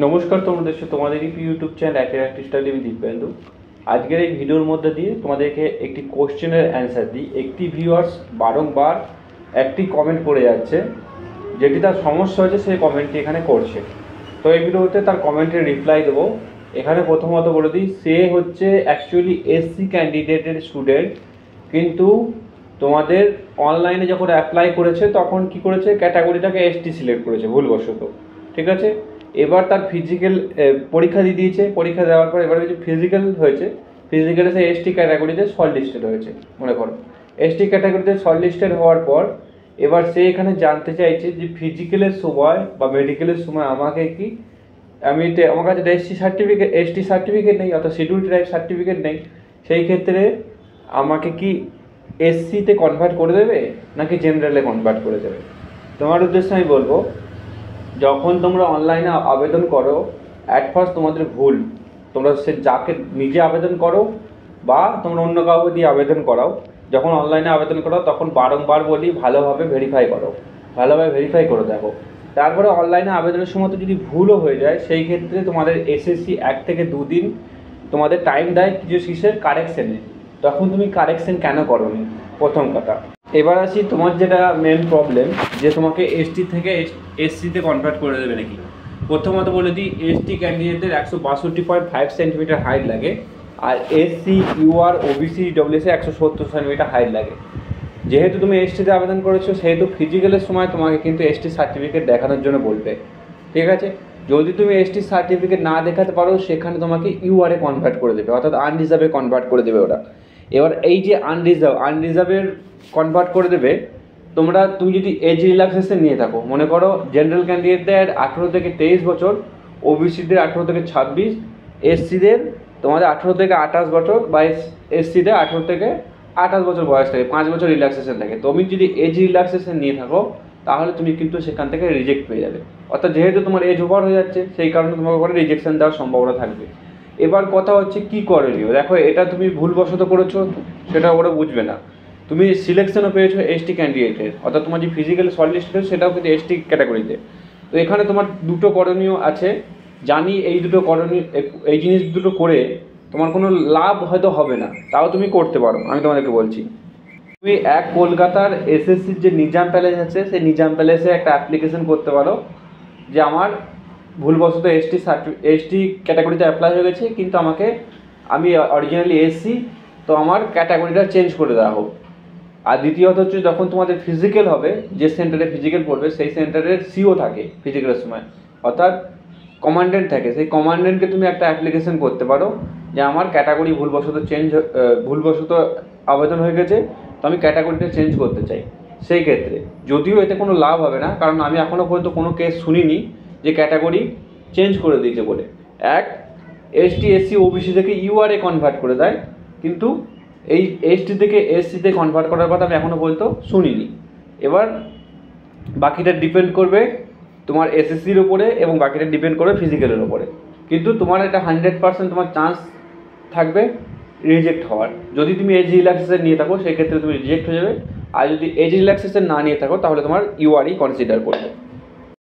নমস্কার, তোমাদের YouTube channel active study আমি দিব্যেন্দু। আজকের এই ভিডিওর মধ্যে দিয়ে তোমাদেরকে একটি কোশ্চেনের অ্যান্সার দিই। একটি ভিউয়ার্স বারংবার একটি কমেন্ট করে যাচ্ছে, যেটি তার সমস্যা হচ্ছে সেই কমেন্টটি এখানে করছে। তো এই ভিডিওতে তার কমেন্টের রিপ্লাই দেবো। এখানে প্রথমত বলে দিই, সে হচ্ছে অ্যাকচুয়ালি এসসি ক্যান্ডিডেটের স্টুডেন্ট, কিন্তু তোমাদের অনলাইনে যখন অ্যাপ্লাই করেছে তখন কি করেছে, ক্যাটাগরিটাকে এসটি সিলেক্ট করেছে ভুলবশত। ঠিক আছে, এবার তার ফিজিক্যাল পরীক্ষা দিয়ে দিয়েছে। পরীক্ষা দেওয়ার পর এবার কিছু ফিজিক্যাল হয়েছে, ফিজিক্যালে সে এসটি ক্যাটাগরিতে শর্ট লিস্টেড হয়েছে। মনে করো এসটি ক্যাটাগরিতে শর্ট লিস্টেড হওয়ার পর এবার সে এখানে জানতে চাইছে যে ফিজিক্যালের সময় বা মেডিকেলের সময় আমাকে কি আমার কাছে এসটি সার্টিফিকেট নেই, অর্থাৎ শিডিউল ট্রাইব সার্টিফিকেট নেই। সেই ক্ষেত্রে আমাকে কি এসসিতে কনভার্ট করে দেবে নাকি জেনারেলে কনভার্ট করে দেবে? তোমার উদ্দেশ্যে আমি বলবো, যখন তোমরা অনলাইনে আবেদন করো অ্যাট ফার্স্ট তোমাদের ভুল, তোমরা সে যাকে নিজে আবেদন করো বা তোমরা অন্য কাউকে দিয়ে আবেদন করাও, যখন অনলাইনে আবেদন করো তখন বারংবার বলি ভালোভাবে ভেরিফাই করো, ভালোভাবে ভেরিফাই করে দেখো। তারপরে অনলাইনে আবেদনের সময় তো যদি ভুলও হয়ে যায়, সেই ক্ষেত্রে তোমাদের এসএসসি 1 থেকে 2 দিন তোমাদের টাইম দেয় কিছু কিসের কারেকশানে। তখন তুমি কারেকশান কেন করোনি, প্রথম কথা। এবার আসি তোমার যেটা মেন প্রবলেম, যে তোমাকে এসটি থেকে এসসিতে কনভার্ট করে দেবে নাকি। প্রথমত বলে দিই, এসটি ক্যান্ডিডেটদের 162.5 সেন্টিমিটার হাইট লাগে, আর SC UR OBC WC 170 centimetre height লাগে। যেহেতু তুমি এসটিতে আবেদন করেছো, সেহেতু ফিজিক্যালের সময় তোমাকে কিন্তু এসটি সার্টিফিকেট দেখানোর জন্য বলবে। ঠিক আছে, যদি তুমি এসটি সার্টিফিকেট না দেখাতে পারো, সেখানে তোমাকে ইউআরে কনভার্ট করে দেবে, অর্থাৎ আনরিজার্ভে কনভার্ট করে দেবে ওরা। এবার এই যে আনরিজার্ভের কনভার্ট করে দেবে, তুমি যদি এজ রিল্যাক্সেশন নিয়ে থাকো, মনে করো জেনারেল ক্যান্ডিডেটদের 18 থেকে 23 বছর, ওবিসিদের 18 থেকে 26, এসসিদের তোমাদের 18 থেকে 28 বছর, বা এসসিদের 18 থেকে 28 বছর বয়স থাকে, 5 বছর রিল্যাক্সেশন থাকে। তুমি যদি এজ রিল্যাক্সেশন নিয়ে থাকো, তাহলে তুমি কিন্তু সেখান থেকে রিজেক্ট পেয়ে যাবে। অর্থাৎ যেহেতু তোমার এজ ওভার হয়ে যাচ্ছে, সেই কারণে তোমাকে করে রিজেকশন দেওয়ার সম্ভাবনা থাকবে। এবার কথা হচ্ছে কি করণীয়। দেখো, এটা তুমি ভুলবশত করেছো, সেটা ওরা বুঝবে না। তুমি সিলেকশনও পেয়েছো এসটি ক্যান্ডিডেটের, অর্থাৎ তোমার যে ফিজিক্যাল শর্ট লিস্ট সেটাও কিন্তু এসটি ক্যাটাগরিতে। তো এখানে তোমার দুটো করণীয় আছে। জানি এই দুটো করণীয়, এই জিনিস দুটো করে তোমার কোনো লাভ হয়তো হবে না, তাও তুমি করতে পারো। আমি তোমাদেরকে বলছি, তুমি কলকাতার এসএসসির যে নিজাম প্যালেস আছে, সেই নিজাম প্যালেসে একটা অ্যাপ্লিকেশন করতে পারো যে আমার ভুলবশত এসটি ক্যাটাগরিতে অ্যাপ্লাই হয়ে গেছে, কিন্তু আমি অরিজিনালি এসসি, তো আমার ক্যাটাগরিটা চেঞ্জ করে দেওয়া হোক। আর দ্বিতীয়ত হচ্ছে, যখন তোমাদের ফিজিক্যাল হবে, যে সেন্টারে ফিজিক্যাল পড়বে সেই সেন্টারের সিও থাকে ফিজিক্যালের সময়, অর্থাৎ কমান্ডেন্ট থাকে। সেই কমান্ডেন্টকে তুমি একটা অ্যাপ্লিকেশন করতে পারো যে আমার ক্যাটাগরি ভুলবশত আবেদন হয়ে গেছে, তো আমি ক্যাটাগরিটা চেঞ্জ করতে চাই। সেই ক্ষেত্রে যদিও এতে কোনো লাভ হবে না, কারণ আমি এখনও পর্যন্ত কোনো কেস শুনিনি যে ক্যাটাগরি চেঞ্জ করে দিয়েছে বলে। এসটি এসসি ওবিসি থেকে ইউআরএ কনভার্ট করে দেয়, কিন্তু এই এসটি থেকে এসসিতে কনভার্ট করার কথা আমি এখনও পর্যন্ত শুনিনি। এবার বাকিটা ডিপেন্ড করবে তোমার এসএসসির ওপরে, এবং বাকিটা ডিপেন্ড করবে ফিজিক্যালের ওপরে। কিন্তু তোমার এটা 100% তোমার চান্স থাকবে রিজেক্ট হওয়ার। যদি তুমি এজ রিল্যাক্সেশন নিয়ে থাকো, সেক্ষেত্রে তুমি রিজেক্ট হয়ে যাবে। আর যদি এজ রিল্যাক্সেশন না নিয়ে থাকো, তাহলে তোমার ইউআরই কনসিডার করবে।